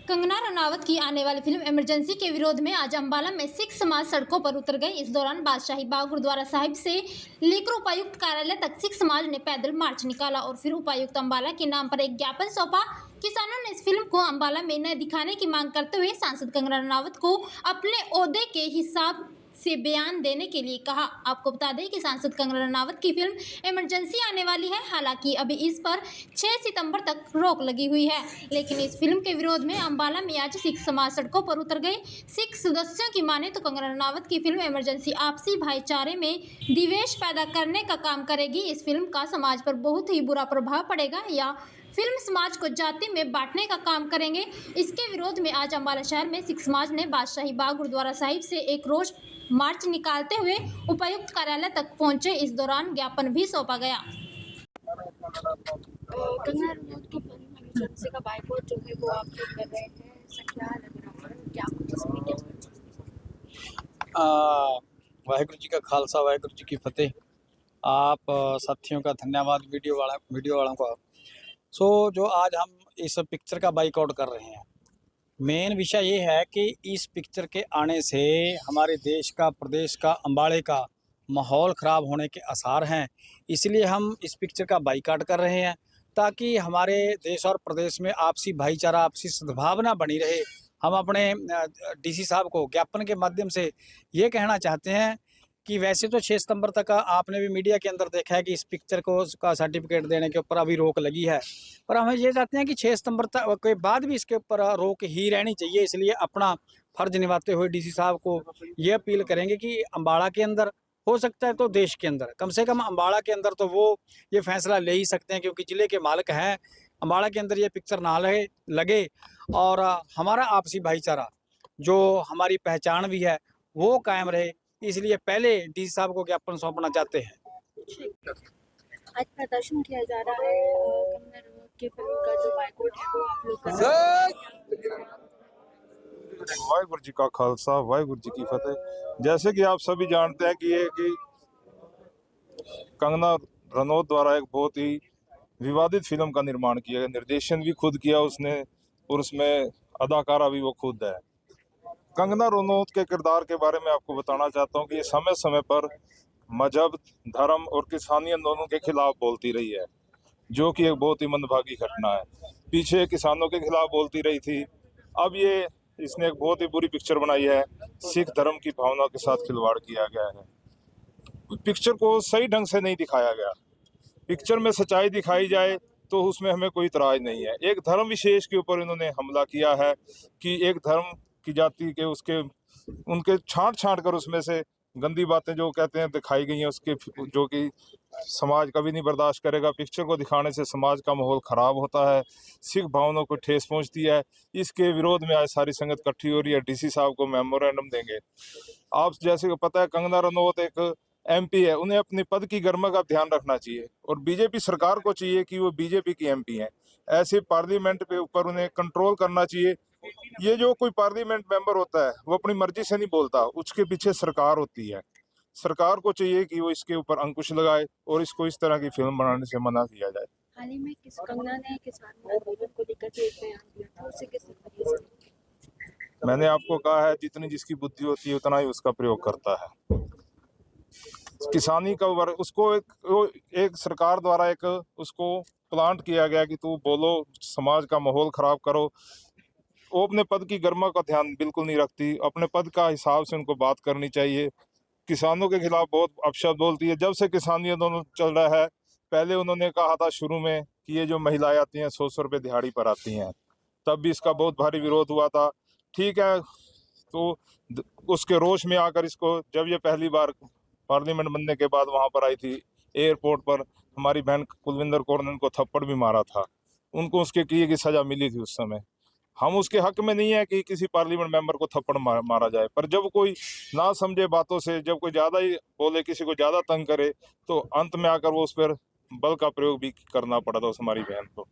कंगना रनावत की आने वाली फिल्म इमरजेंसी के विरोध में आज अंबाला में सिख समाज सड़कों पर उतर गए। इस दौरान बादशाही बाग गुरुद्वारा साहिब से लेकर उपायुक्त कार्यालय तक सिख समाज ने पैदल मार्च निकाला और फिर उपायुक्त अंबाला के नाम पर एक ज्ञापन सौंपा। किसानों ने इस फिल्म को अंबाला में न दिखाने की मांग करते हुए सांसद कंगना रनावत को अपने ओहदे के हिसाब से बयान देने के लिए कहा। आपको बता दें कि सांसद कंगना रनावत की फिल्म इमरजेंसी आने वाली है। हालांकि अभी इस पर 6 सितंबर तक रोक लगी हुई है, लेकिन इस फिल्म के विरोध में अंबाला में आज सिख समाज सड़कों पर उतर गए। सिख सदस्यों की माने तो कंगना रनावत की फिल्म इमरजेंसी आपसी भाईचारे में द्वेष पैदा करने का काम करेगी। इस फिल्म का समाज पर बहुत ही बुरा प्रभाव पड़ेगा या फिल्म समाज को जाति में बांटने का काम करेंगे। इसके विरोध में आज अंबाला शहर में सिख समाज ने बादशाही बाग गुरुद्वारा साहिब से एक रोज मार्च निकालते हुए उपायुक्त कार्यालय तक पहुंचे। इस दौरान ज्ञापन भी सौंपा गया। कंगना रनावत की फिल्म इमरजेंसी का बाइकआउट जो है वो आप लोग कर रहे हैं, ऐसा क्या लग रहा है, क्या कुछ इसमें क्या? वाहिगुरु जी का खालसा, वाहिगुरु जी की फतेह। आप साथियों का धन्यवाद, वीडियो वालों का। जो आज हम इस पिक्चर का बाइकआउट कर रहे हैं, मेन विषय ये है कि इस पिक्चर के आने से हमारे देश का, प्रदेश का, अंबाले का माहौल ख़राब होने के आसार हैं। इसलिए हम इस पिक्चर का बाइकआउट कर रहे हैं ताकि हमारे देश और प्रदेश में आपसी भाईचारा, आपसी सद्भावना बनी रहे। हम अपने डीसी साहब को ज्ञापन के माध्यम से ये कहना चाहते हैं कि वैसे तो 6 सितंबर तक आपने भी मीडिया के अंदर देखा है कि इस पिक्चर को का सर्टिफिकेट देने के ऊपर अभी रोक लगी है, पर हम ये चाहते हैं कि 6 सितंबर तक के बाद भी इसके ऊपर रोक ही रहनी चाहिए। इसलिए अपना फर्ज निभाते हुए डीसी साहब को ये अपील करेंगे कि अंबाला के अंदर, हो सकता है तो देश के अंदर, कम से कम अंबाला के अंदर तो वो ये फैसला ले ही सकते हैं, क्योंकि ज़िले के मालिक हैं। अंबाला के अंदर ये पिक्चर ना लगे और हमारा आपसी भाईचारा, जो हमारी पहचान भी है, वो कायम रहे। इसलिए पहले डीसी साहब को ज्ञापन सौंपना चाहते हैं। आज प्रदर्शन किया जा रहा है कंगना रनावत की फिल्म का जो बाइकआउट है वो आप लोग कर रहे हैं। वाहिगुरु जी का खालसा, वाहिगुरु जी की फतेह। जैसे कि आप सभी जानते हैं कि कंगना रनौत द्वारा एक बहुत ही विवादित फिल्म का निर्माण किया गया, निर्देशन भी खुद किया उसने और उसमें अदाकारा भी वो खुद है। कंगना रनौत के किरदार के बारे में आपको बताना चाहता हूँ कि ये समय समय पर मजहब, धर्म और किसानी आंदोलन के खिलाफ बोलती रही है, जो कि एक बहुत ही मंदभागी घटना है। पीछे किसानों के खिलाफ बोलती रही थी, अब ये इसने एक बहुत ही बुरी पिक्चर बनाई है। सिख धर्म की भावना के साथ खिलवाड़ किया गया है। पिक्चर को सही ढंग से नहीं दिखाया गया। पिक्चर में सच्चाई दिखाई जाए तो उसमें हमें कोई इतराज नहीं है। एक धर्म विशेष के ऊपर इन्होंने हमला किया है कि एक धर्म की जाति के उनके छांट कर उसमें से गंदी बातें जो कहते हैं दिखाई गई हैं, उसके जो कि समाज कभी नहीं बर्दाश्त करेगा। पिक्चर को दिखाने से समाज का माहौल ख़राब होता है, सिख भावनाओं को ठेस पहुंचती है। इसके विरोध में आज सारी संगत इकट्ठी हो रही है। डीसी साहब को मेमोरेंडम देंगे। आप जैसे को पता है, कंगना रनौत एक एमपी है, उन्हें अपने पद की गरिमा का ध्यान रखना चाहिए और बीजेपी सरकार को चाहिए कि वो बीजेपी की एमपी हैं। ऐसे पार्लियामेंट पे ऊपर उन्हें कंट्रोल करना चाहिए। ये जो कोई पार्लियामेंट मेंबर होता है वो अपनी मर्जी से नहीं बोलता, उसके पीछे सरकार होती है। सरकार को चाहिए कि वो इसके ऊपर अंकुश लगाए और इसको इस तरह की फिल्म बनाने से मना किया जाए। हाल ही में कंगना ने किसान आंदोलन को लेकर के एक बयान दिया था, उसे किस तरीके से? मैंने आपको कहा है, जितनी जिसकी बुद्धि होती है उतना ही उसका प्रयोग करता है। किसानी का वर्ग उसको एक सरकार द्वारा एक उसको प्लांट किया गया कि तू बोलो, समाज का माहौल खराब करो। वो अपने पद की गरिमा का ध्यान बिल्कुल नहीं रखती। अपने पद का हिसाब से उनको बात करनी चाहिए। किसानों के खिलाफ बहुत अपशब्द बोलती है। जब से किसानी आंदोलन चल रहा है, पहले उन्होंने कहा था शुरू में कि ये जो महिलाएं आती हैं 100 रुपये दिहाड़ी पर आती हैं, तब भी इसका बहुत भारी विरोध हुआ था। ठीक है, तो उसके रोष में आकर इसको, जब ये पहली बार पार्लियामेंट बनने के बाद वहाँ पर आई थी, एयरपोर्ट पर हमारी बहन कुलविंदर कौर ने उनको थप्पड़ भी मारा था। उनको उसके किए की सज़ा मिली थी उस समय। हम उसके हक में नहीं है कि किसी पार्लियामेंट मेंबर को थप्पड़ मारा जाए, पर जब कोई ना समझे बातों से, जब कोई ज़्यादा ही बोले, किसी को ज़्यादा तंग करे, तो अंत में आकर वो उस पर बल का प्रयोग भी करना पड़ा था उस हमारी बहन को।